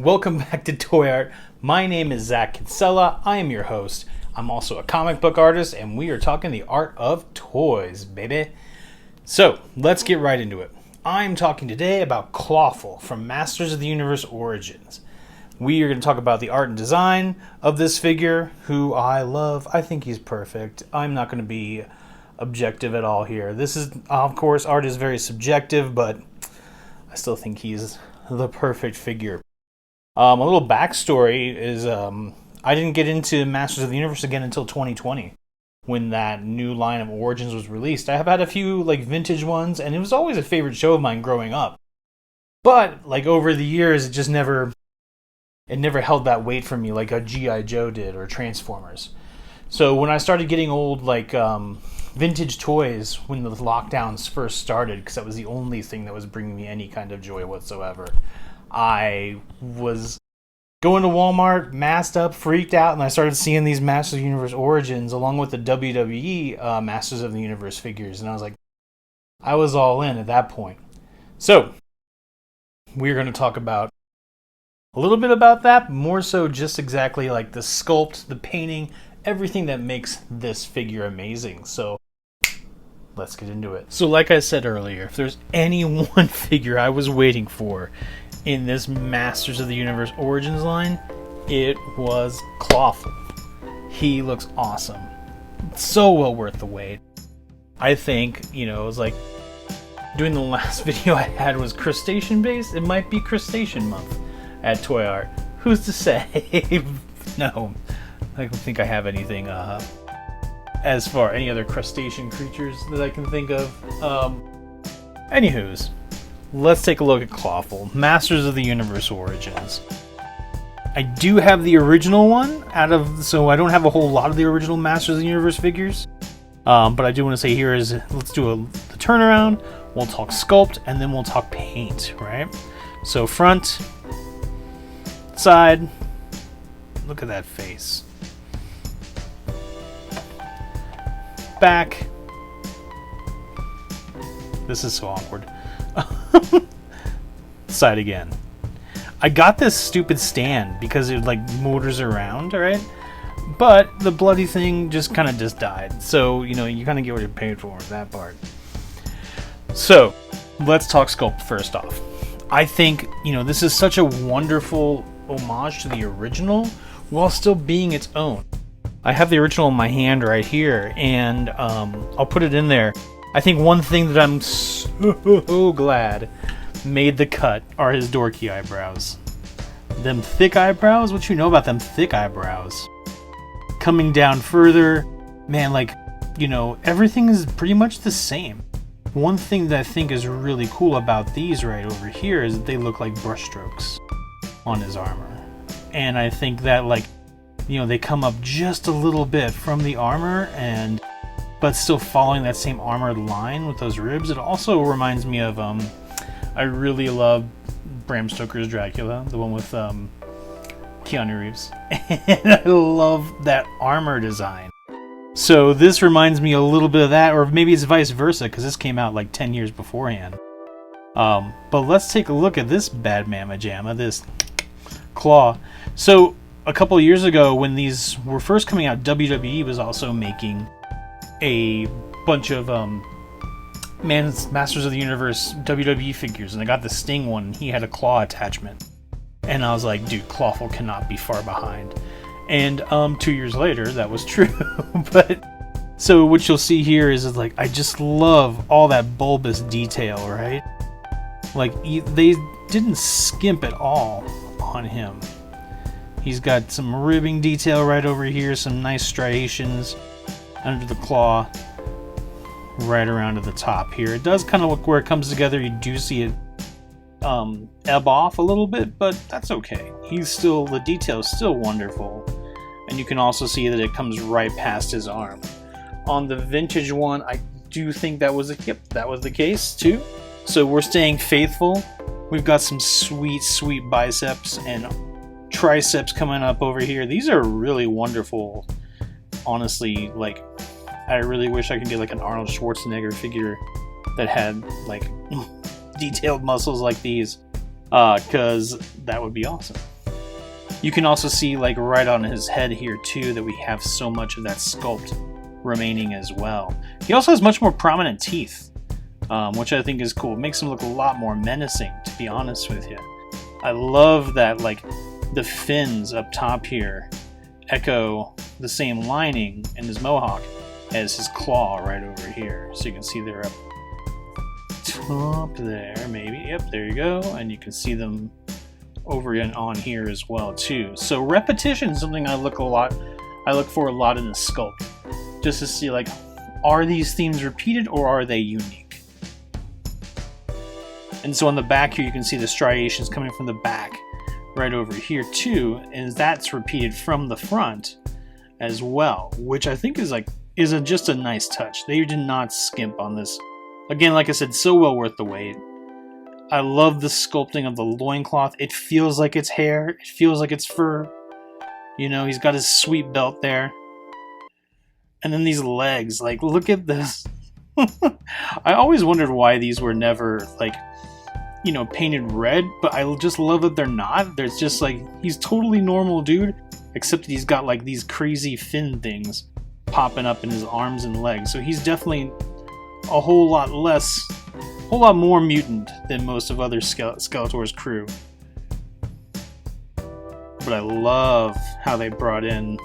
welcome back to Toy Art. My name is Zach Kinsella. I am your host. I'm also a comic book artist, and we are talking the art of toys, baby. So, let's get right into it. I'm talking today about Clawful from Masters of the Universe Origins. We are going to talk about the art and design of this figure, who I love. I think he's perfect. I'm not going to be objective at all here. This is, of course, art is very subjective, but I still think he's the perfect figure. A little backstory is I didn't get into Masters of the Universe again until 2020 when that new line of Origins was released. I have had a few vintage ones, and it was always a favorite show of mine growing up. But over the years, it never held that weight for me like a G.I. Joe did or Transformers. So when I started getting old vintage toys when the lockdowns first started, because that was the only thing that was bringing me any kind of joy whatsoever, I was going to Walmart, masked up, freaked out, and I started seeing these Masters of the Universe Origins along with the WWE Masters of the Universe figures, and I was like, I was all in at that point. So, we're going to talk about a little bit about that, more so just exactly like the sculpt, the painting, everything that makes this figure amazing. So, let's get into it. So like I said earlier, if there's any one figure I was waiting for in this Masters of the Universe Origins line, it was Clawful. He looks awesome. So well worth the wait. I think, it was like doing the last video I had was crustacean based. It might be crustacean month at Toy Art. Who's to say? No, I don't think I have anything as far any other crustacean creatures that I can think of. Anywho's, let's take a look at Clawful, Masters of the Universe Origins. I do have the original one so I don't have a whole lot of the original Masters of the Universe figures. But I do want to say here is, let's do the turnaround, we'll talk sculpt, and then we'll talk paint, right? So front, side, look at that face. Back. This is so awkward. Side again. I got this stupid stand because it motors around, right? But the bloody thing just died. So, you kind of get what you're paid for with that part. So, let's talk sculpt first off. I think, this is such a wonderful homage to the original while still being its own. I have the original in my hand right here, and I'll put it in there. I think one thing that I'm so glad made the cut are his dorky eyebrows. Them thick eyebrows? What you know about them thick eyebrows? Coming down further, man, everything is pretty much the same. One thing that I think is really cool about these right over here is that they look like brushstrokes on his armor. And I think that they come up just a little bit from the armor, but still following that same armored line with those ribs. It also reminds me of I really love Bram Stoker's Dracula, the one with Keanu Reeves, and I love that armor design. So this reminds me a little bit of that, or maybe it's vice versa, because this came out 10 years beforehand. But let's take a look at this bad mamma jamma, this claw. So a couple of years ago, when these were first coming out, WWE was also making a bunch of Masters of the Universe WWE figures, and I got the Sting one, and he had a claw attachment. And I was like, dude, Clawful cannot be far behind. And 2 years later, that was true. But so what you'll see here is I just love all that bulbous detail, right? They didn't skimp at all on him. He's got some ribbing detail right over here, some nice striations under the claw, right around to the top here. It does kind of look where it comes together. You do see it ebb off a little bit, but that's okay. The detail is still wonderful. And you can also see that it comes right past his arm. On the vintage one, I do think that was the case too. So we're staying faithful. We've got some sweet, sweet biceps and triceps coming up over here. These are really wonderful. Honestly, I really wish I could get an Arnold Schwarzenegger figure that had detailed muscles like these, because that would be awesome. You can also see like right on his head here too that we have so much of that sculpt remaining as well. He also has much more prominent teeth, which I think is cool. It makes him look a lot more menacing, to be honest with you. I love that like the fins up top here echo the same lining in his mohawk as his claw right over here. So you can see they're up top there, maybe. Yep, there you go. And you can see them over and on here as well too. So repetition is something I look for a lot in the sculpt, just to see like, are these themes repeated or are they unique? And so on the back here you can see the striations coming from the back right over here too, and that's repeated from the front as well, which I think is just a nice touch. They did not skimp on this. Again, like I said, so well worth the wait. I love the sculpting of the loincloth. It feels like it's hair. It feels like it's fur. You know, he's got his sweet belt there. And then these legs, like, look at this. I always wondered why these were never, like, you know, painted red, but I just love that they're not. There's just, like, he's totally normal dude, except that he's got, like, these crazy fin things popping up in his arms and legs. So he's definitely a whole lot more mutant than most of other Skeletor's crew. But I love how they brought in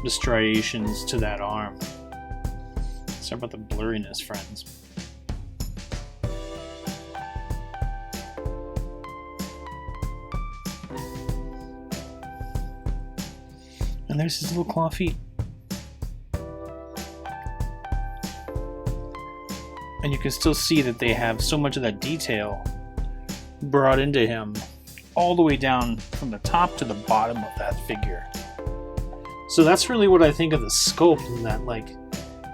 the striations to that arm. Sorry about the blurriness, friends. And there's his little claw feet. And you can still see that they have so much of that detail brought into him all the way down from the top to the bottom of that figure. So that's really what I think of the sculpt, and that, like,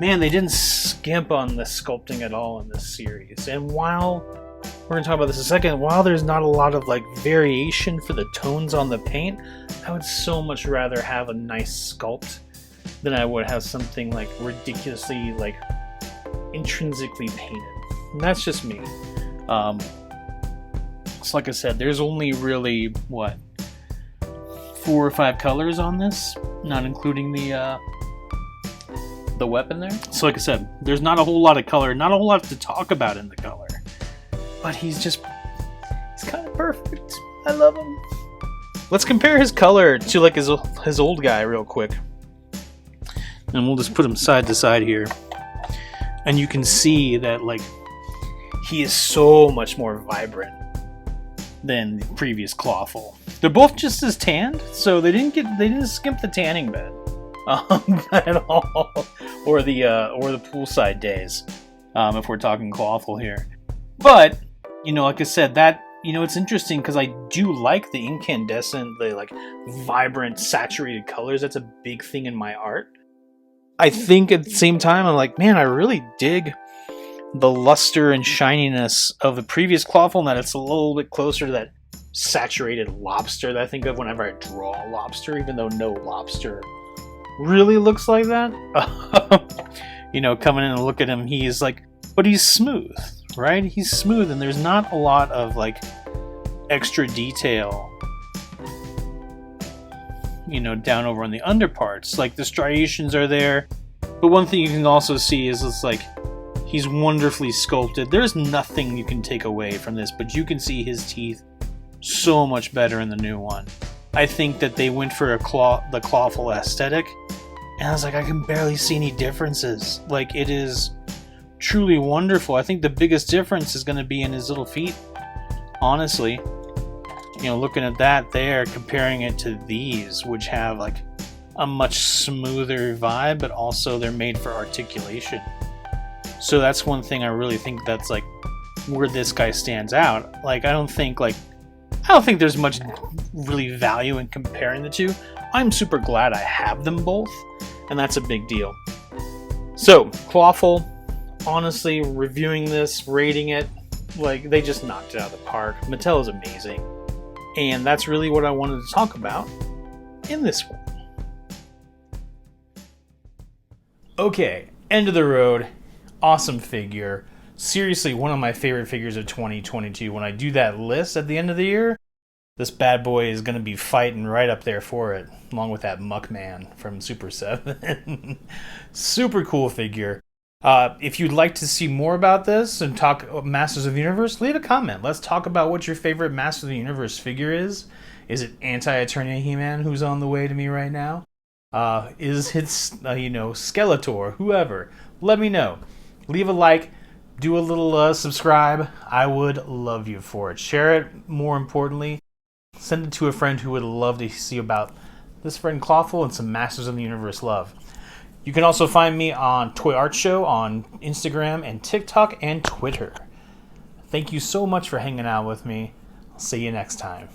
man, they didn't skimp on the sculpting at all in this series. And while we're going to talk about this in a second, while there's not a lot of like variation for the tones on the paint, I would so much rather have a nice sculpt than I would have something like ridiculously like intrinsically painted. And that's just me. So like I said, there's only really what, 4 or 5 colors on this, not including the weapon there. So like I said, there's not a whole lot of color, not a whole lot to talk about in the color, but he's kind of perfect. I love him. Let's compare his color to like his old guy real quick, and we'll just put him side to side here. And you can see that, like, he is so much more vibrant than the previous Clawful. They're both just as tanned, so they didn't skimp the tanning bed at all, or the poolside days, if we're talking Clawful here. But you know, like I said, that, you know, it's interesting because I do like the incandescent, the like vibrant, saturated colors. That's a big thing in my art. I think at the same time, I'm like, man, I really dig the luster and shininess of the previous Clawful, and that it's a little bit closer to that saturated lobster that I think of whenever I draw a lobster, even though no lobster really looks like that. You know, coming in and look at him, he's like, but he's smooth, right? He's smooth, and there's not a lot of like extra detail, you know, down over on the underparts. Like the striations are there, but one thing you can also see is it's like he's wonderfully sculpted. There's nothing you can take away from this, but you can see his teeth so much better in the new one. I think that they went for the Clawful aesthetic, and I was like, I can barely see any differences. Like, it is truly wonderful. I think the biggest difference is going to be in his little feet, honestly. You know, looking at that there, comparing it to these, which have like a much smoother vibe, but also they're made for articulation. So that's one thing I really think that's like where this guy stands out. Like, I don't think there's much really value in comparing the two. I'm super glad I have them both, and that's a big deal. So, Clawful, honestly, reviewing this, rating it, like, they just knocked it out of the park. Mattel is amazing. And that's really what I wanted to talk about in this one. Okay, end of the road. Awesome figure. Seriously, one of my favorite figures of 2022. When I do that list at the end of the year, This bad boy is going to be fighting right up there for it, along with that Muckman from Super 7. Super cool figure. If you'd like to see more about this and talk Masters of the Universe, leave a comment. Let's talk about what your favorite Masters of the Universe figure is. Is it Anti-Eternia He-Man, who's on the way to me right now? Is it, Skeletor, whoever? Let me know. Leave a like. Do a little subscribe. I would love you for it. Share it, more importantly. Send it to a friend who would love to see about this friend Clawful and some Masters of the Universe love. You can also find me on Toy Art Show on Instagram and TikTok and Twitter. Thank you so much for hanging out with me. I'll see you next time.